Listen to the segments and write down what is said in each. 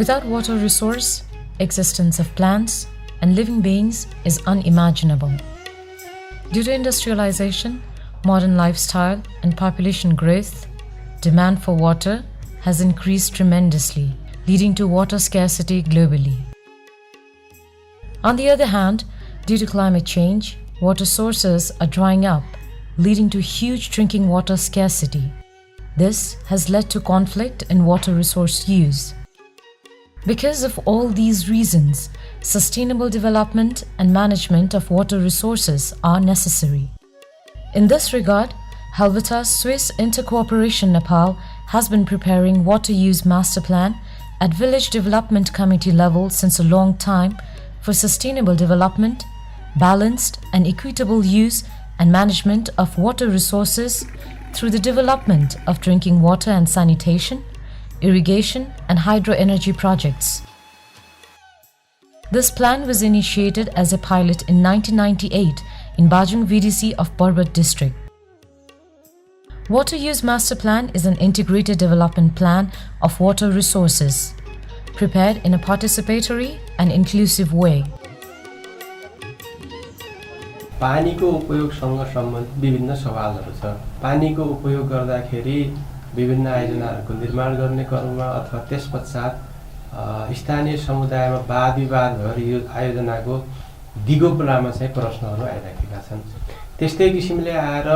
Without water resource, existence of plants and living beings is unimaginable. Due to industrialization, modern lifestyle and population growth, demand for water has increased tremendously, leading to water scarcity globally. On the other hand, due to climate change, water sources are drying up, leading to huge drinking water scarcity. This has led to conflict in water resource use. Because of all these reasons, sustainable development and management of water resources are necessary. In this regard, Helvetas Swiss Intercooperation Nepal has been preparing water use master plan at village development committee level since a long time for sustainable development, balanced and equitable use and management of water resources through the development of drinking water and sanitation, irrigation and hydroenergy projects. This plan was initiated as a pilot in 1998 in Bajung VDC of Barbat district. Water Use Master Plan is an integrated development plan of water resources, prepared in a participatory and inclusive way. पानीको उपयोगसँग सम्बन्धित विभिन्न सवालहरू छ। पानीको उपयोग गर्दाखेरि विभिन्न आयोजनाहरूको निर्माण गर्ने क्रममा अथवा त्यसपश्चात स्थानीय समुदायमा वाद-विवाद भएर यो आयोजनाको दिगोपनामा चाहिँ प्रश्नहरू आइराखेका छन्। त्यस्तै किसिमले आएर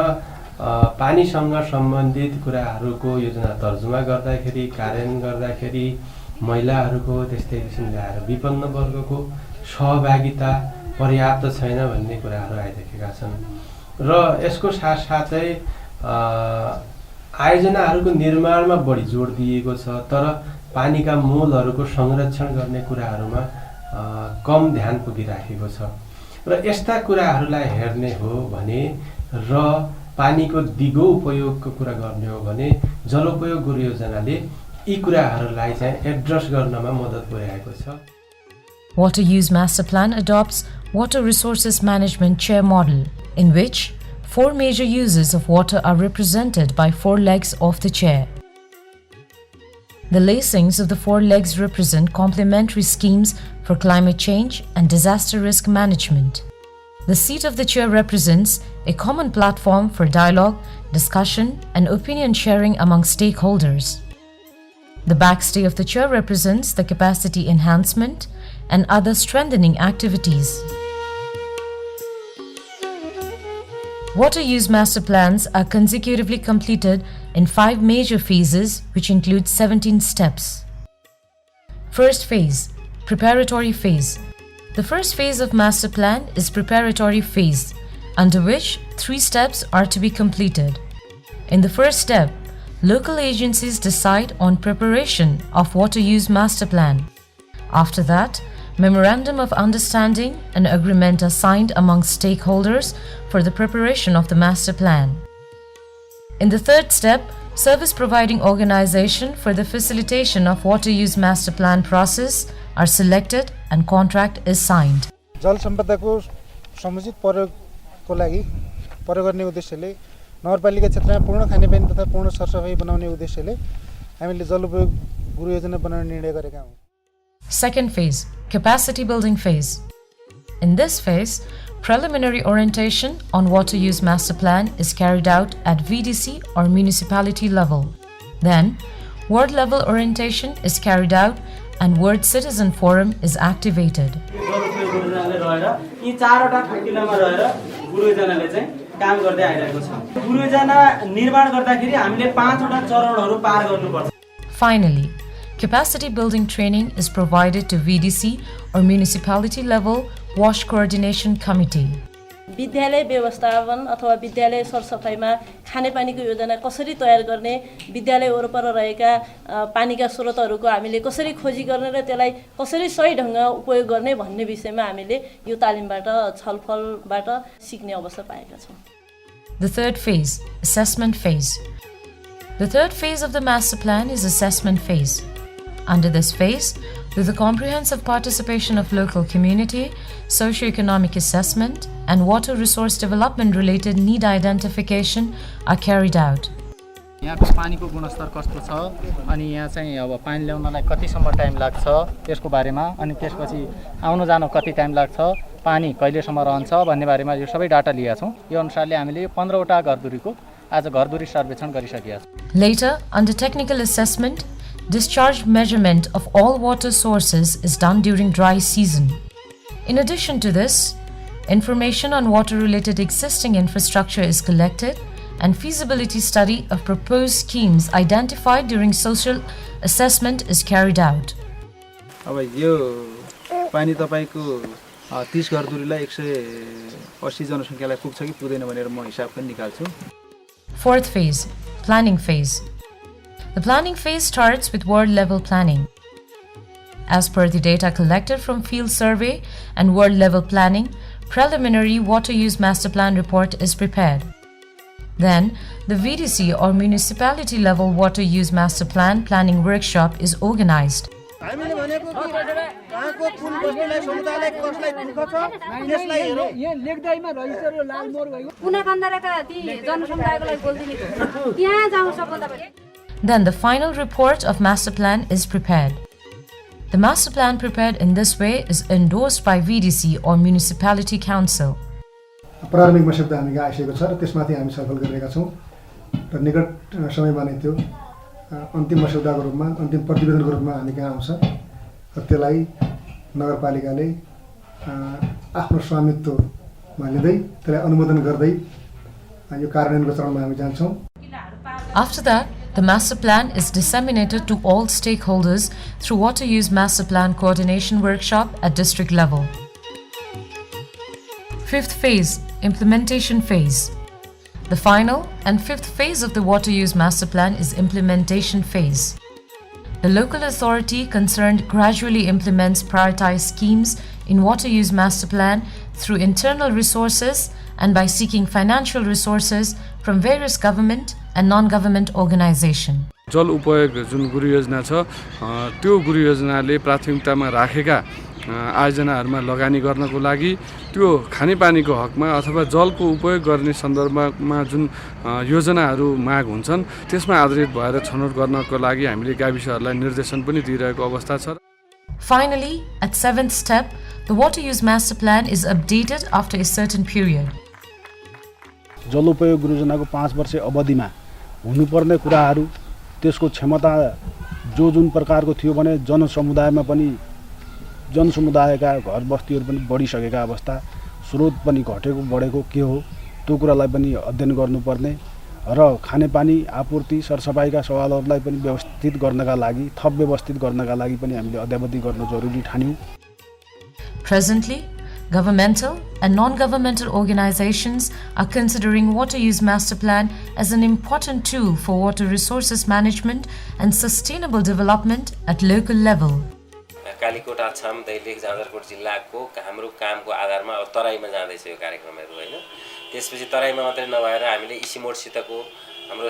पानीसँग सम्बन्धित कुराहरूको योजना तर्जुमा गर्दाखेरि, कार्यान्वयन गर्दाखेरि महिलाहरूको त्यस्तै किसिमले आएर विपन्न वर्गको सहभागिता पर्याप्त छैन भन्ने कुराहरू आइराखेका छन् र यसको साथसाथै आयोजनाहरूको निर्माणमा बढी जोड दिएको छ, तर पानीका मूलहरूको संरक्षण गर्ने कुराहरूमा कम ध्यान पुगिराखेको छ र यस्ता कुराहरूलाई हेर्ने हो भने र पानीको दिगो उपयोगको कुरा गर्ने हो भने जलोपयोग गुरु योजनाले यी कुराहरूलाई चाहिँ एड्रेस गर्नमा मद्दत पुर्याएको छ। Water Use Master Plan adopts Water Resources Management Chair Model, in which 4 major uses of water are represented by 4 legs of the chair. The lacings of the 4 legs represent complementary schemes for climate change and disaster risk management. The seat of the chair represents a common platform for dialogue, discussion, and opinion sharing among stakeholders. The backstay of the chair represents the capacity enhancement and other strengthening activities. Water use master plans are consecutively completed in 5 major phases, which include 17 steps. First phase, preparatory phase. The first phase of master plan is preparatory phase, under which 3 steps are to be completed. In the first step, local agencies decide on preparation of water use master plan. After that, Memorandum of Understanding and Agreement are signed among stakeholders for the preparation of the master plan. In the third step, service providing organization for the facilitation of water use master plan process are selected and contract is signed. जल सम्पदाको समुचित प्रयोगको लागि प्रयोग गर्ने उद्देश्यले नगरपालिका क्षेत्रमा पूर्ण खानेपानी तथा पूर्ण सरसफाई बनाउने उद्देश्यले हामीले जलउपयोग गुरु योजना बनाउने निर्णय गरेका हौं। Second phase, capacity building phase. In this phase, preliminary orientation on water use master plan is carried out at VDC or municipality level. Then, ward level orientation is carried out and ward citizen forum is activated. Finally, capacity building training is provided to VDC or municipality level WASH coordination committee. विद्यालय व्यवस्थापन अथवा विद्यालय सरसफाइमा खानेपानीको योजना कसरी तयार गर्ने, विद्यालय वरपर रहेका पानीका स्रोतहरूको हामीले कसरी खोजी गर्ने र त्यसलाई कसरी सही ढंगमा उपयोग गर्ने भन्ने विषयमा हामीले यो तालिमबाट छलफलबाट सिक्ने अवसर पाएका छौं। The third phase, assessment phase. The third phase of the master plan is assessment phase. Under this phase, with the comprehensive participation of local community, socio-economic assessment, and water resource development related need identification are carried out. यहाँको पानीको गुणस्तर कस्तो छ अनि यहाँ चाहिँ अब पानी ल्याउनलाई कतिसम्म टाइम लाग्छ त्यसको बारेमा अनि त्यसपछि आउन जान कति टाइम लाग्छ पानी कहिलेसम्म रहन्छ भन्ने बारेमा यो सबै डाटा लिएका छौँ। यो अनुसारले हामीले 15वटा घरधुरीको आज घरधुरी सर्वेक्षण गरिसकेका छौँ। Later, under technical assessment, discharge measurement of all water sources is done during dry season. In addition to this, information on water-related existing infrastructure is collected and feasibility study of proposed schemes identified during social assessment is carried out. अब यो पानी तपाईको 30 घरधुरीलाई 180 जनसङ्ख्यालाई पुग्छ कि पुग्दैन भनेर म हिसाब पनि निकाल्छु। Fourth phase, planning phase. The planning phase starts with world-level planning. As per the data collected from field survey and world-level planning, preliminary water use master plan report is prepared. Then, the VDC or municipality level water use master plan planning workshop is organized. Then the final report of master plan is prepared. The master plan prepared in this way is endorsed by VDC or municipality council. प्रारम्भिक मस्यौदा हामी आइसकेको छ र त्यसमाथि हामी छलफल गरिरहेका छौँ र निकट समयमा नै त्यो अन्तिम मस्यौदाको रूपमा अन्तिम प्रतिवेदनको रूपमा हामी कहाँ आउँछ र त्यसलाई नगरपालिकाले आफ्नो स्वामित्वमा लिँदै त्यसलाई अनुमोदन गर्दै यो कार्यान्वयनको चरणमा हामी जान्छौँ। After that, the master plan is disseminated to all stakeholders through water use master plan coordination workshop at district level. Fifth phase, implementation phase. The final and fifth phase of the water use master plan is implementation phase. The local authority concerned gradually implements prioritized schemes in water use master plan through internal resources and by seeking financial resources from various government and non-government organization. जल उपयोग जुन गुरु योजना छ त्यो गुरु योजनाले प्राथमिकतामा राखेका आयोजनाहरुमा लगानी गर्नको लागि त्यो खानेपानीको हकमा अथवा जलको उपयोग गर्ने सन्दर्भमा जुन योजनाहरु माग हुन्छन् त्यसमा आधारित भएर छनौट गर्नको लागि हामीले गाविसहरुलाई निर्देशन पनि दिइरहेको अवस्था छ। Finally, at seventh step, the water use master plan is updated after a certain period. जल उपयोग गुरु योजनाको 5 वर्ष अवधिमा हुनुपर्ने कुराहरु त्यसको क्षमता जुन प्रकारको थियो भने जनसमुदायमा पनि जनसमुदायका घर बस्तीहरु पनि बढिसकेका अवस्था स्रोत पनि घटेको बढेको के हो त्यो कुरालाई पनि अध्ययन गर्नुपर्ने र खानेपानी आपूर्ति सरसफाईका सवालहरुलाई पनि व्यवस्थित गर्नका लागि थप व्यवस्थित गर्नका लागि पनि हामीले अध्यावधि गर्न जरुरी ठान्यौं। Presently, governmental and non-governmental organizations are considering water use master plan as an important tool for water resources management and sustainable development at local level. Kalikot आछाम Dailekh Jajarkot जिल्लाको हाम्रो कामको आधारमा अब तराईमा जाँदैछ यो कार्यक्रमहरु हैन। त्यसपछि तराईमा मात्रै नभएर हामीले इसिमोडसितको हाम्रो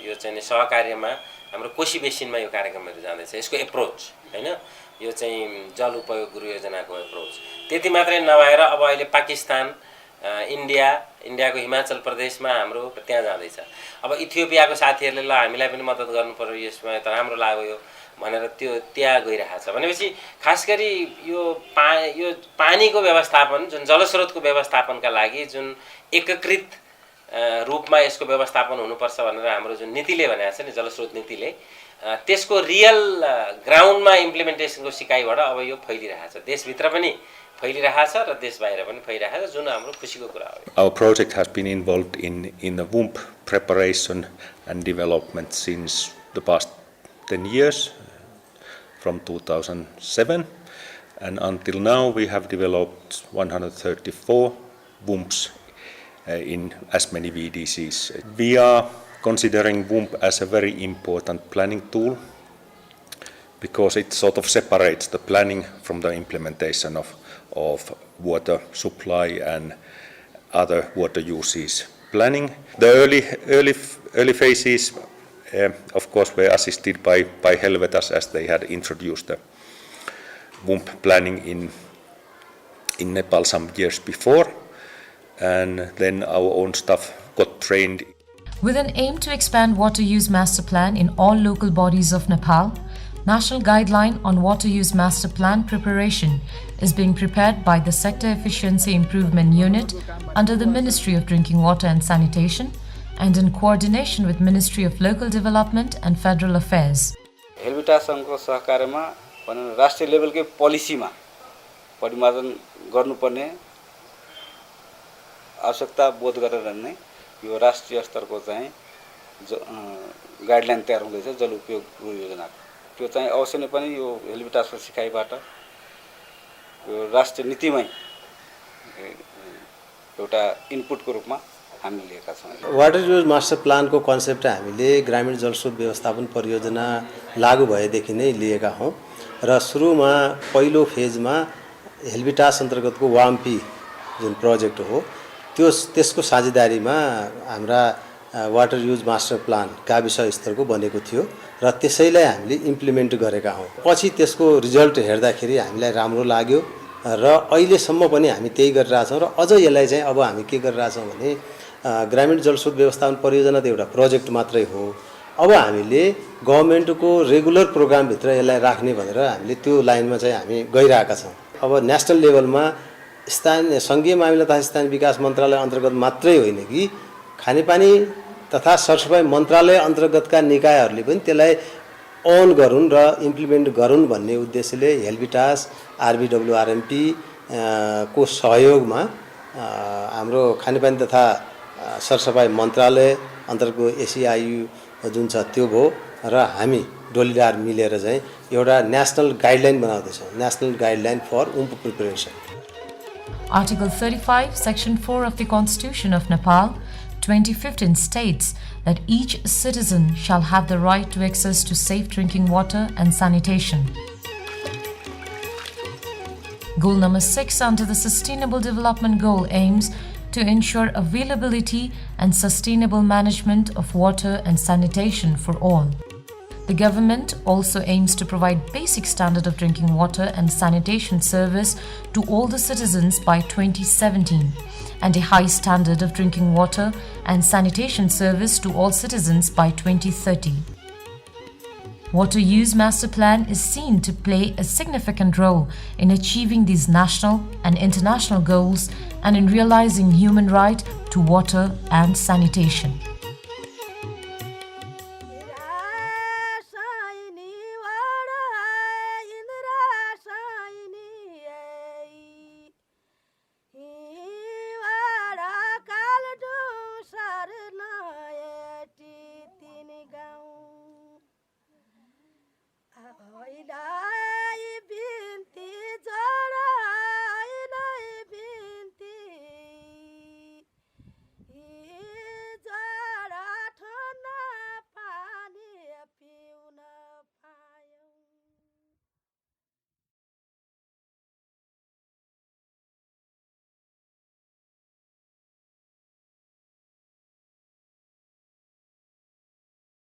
यो चाहिँ सहकार्यमा हाम्रो कोशी बेसिनमा यो कार्यक्रमहरु जाँदैछ। यसको एप्रोच हैन यो चाहिँ जल उपयोग गुरु योजनाको एप्रोच त्यति मात्रै नभएर अब अहिले पाकिस्तान इन्डियाको हिमाचल प्रदेशमा हाम्रो त्यहाँ जाँदैछ। अब इथियोपियाको साथीहरुले ल हामीलाई पनि मद्दत गर्नु पर्यो यसमा त राम्रो लाग्यो यो भनेर त्यो त्यहाँ गइरहेछ भनेपछि खासगरी यो पानीको व्यवस्थापन जुन जलस्रोतको व्यवस्थापनका लागि जुन एकीकृत रूपमा यसको व्यवस्थापन हुनुपर्छ भनेर हाम्रो जुन नीतिले भनेको छ नि जलस्रोत नीतिले त्यसको रियल ग्राउन्डमा इम्प्लिमेन्टेसनको सिकाइबाट अब यो फैलिरहेछ देशभित्र पनि फैलिरहेछ र देश बाहिर पनि फैलिरहेछ जुन हाम्रो खुशीको कुरा हो। Our project has been involved in the WUMP preparation and development since the past 10 years from 2007 and until now we have developed 134 WUMPs in as many VDCs. We are considering WUMP as a very important planning tool because it sort of separates the planning from the implementation of water supply and other water uses. Planning, the early phases of course were assisted by Helvetas as they had introduced the WUMP planning in Nepal some years before, and then our own staff got trained. With an aim to expand water use master plan in all local bodies of Nepal, National Guideline on Water Use Master Plan preparation is being prepared by the Sector Efficiency Improvement Unit under the Ministry of Drinking Water and Sanitation and in coordination with Ministry of Local Development and Federal Affairs. हेल्बिटासनको सहकार्यमा भनौँ राष्ट्रिय लेभलकै पोलिसीमा परिमार्जन गर्नुपर्ने आवश्यकता बोध गरेर नै यो राष्ट्रिय स्तरको चाहिँ गाइडलाइन तयार हुँदैछ जल उपयोग योजनाको त्यो चाहिँ अवश्य नै पनि यो हेल्बिटासको सिकाइबाट यो राष्ट्रिय नीतिमै एउटा इनपुटको रूपमा हामीले लिएका छौँ। वाटर युज मास्टर प्लानको कन्सेप्ट हामीले ग्रामीण जलस्रोत व्यवस्थापन परियोजना लागू भएदेखि नै लिएका हौँ र सुरुमा पहिलो फेजमा हेल्बिटास अन्तर्गतको वाम्पी जुन प्रोजेक्ट हो त्यसको साझेदारीमा हाम्रा वाटर युज मास्टर प्लान गाविस स्तरको बनेको थियो र त्यसैलाई हामीले इम्प्लिमेन्ट गरेका हौँ। पछि त्यसको रिजल्ट हेर्दाखेरि हामीलाई राम्रो लाग्यो र अहिलेसम्म पनि हामी त्यही गरिरहेछौँ र अझ यसलाई चाहिँ अब हामी के गरिरहेछौँ भने ग्रामीण जलस्रोत व्यवस्थापन परियोजना त एउटा प्रोजेक्ट मात्रै हो, अब हामीले गभर्मेन्टको रेगुलर प्रोग्रामभित्र यसलाई राख्ने भनेर हामीले त्यो लाइनमा चाहिँ हामी गइरहेका छौँ। अब नेसनल लेभलमा स्थानीय सङ्घीय मामिला तथा स्थानीय विकास मन्त्रालय अन्तर्गत मात्रै होइन कि खानेपानी तथा सरसफाइ मन्त्रालय अन्तर्गतका निकायहरूले पनि त्यसलाई अन गरून् र इम्प्लिमेन्ट गरून् भन्ने उद्देश्यले हेल्बिटास आरबिडब्ल्युआरएमपी को सहयोगमा हाम्रो खानेपानी तथा सरसफाइ मन्त्रालय अन्तर्गत एसिआइयु जुन छ त्यो भयो र हामी डोलीदार मिलेर चाहिँ एउटा नेसनल गाइडलाइन बनाउँदैछौँ, नेसनल गाइडलाइन फर वुम्प preparation. Article 35, Section 4 of the Constitution of Nepal 2015 states that each citizen shall have the right to access to safe drinking water and sanitation. Goal number 6 under the Sustainable Development Goal aims to ensure availability and sustainable management of water and sanitation for all. The government also aims to provide basic standard of drinking water and sanitation service to all the citizens by 2017 and a high standard of drinking water and sanitation service to all citizens by 2030. Water Use Master Plan is seen to play a significant role in achieving these national and international goals and in realizing human right to water and sanitation.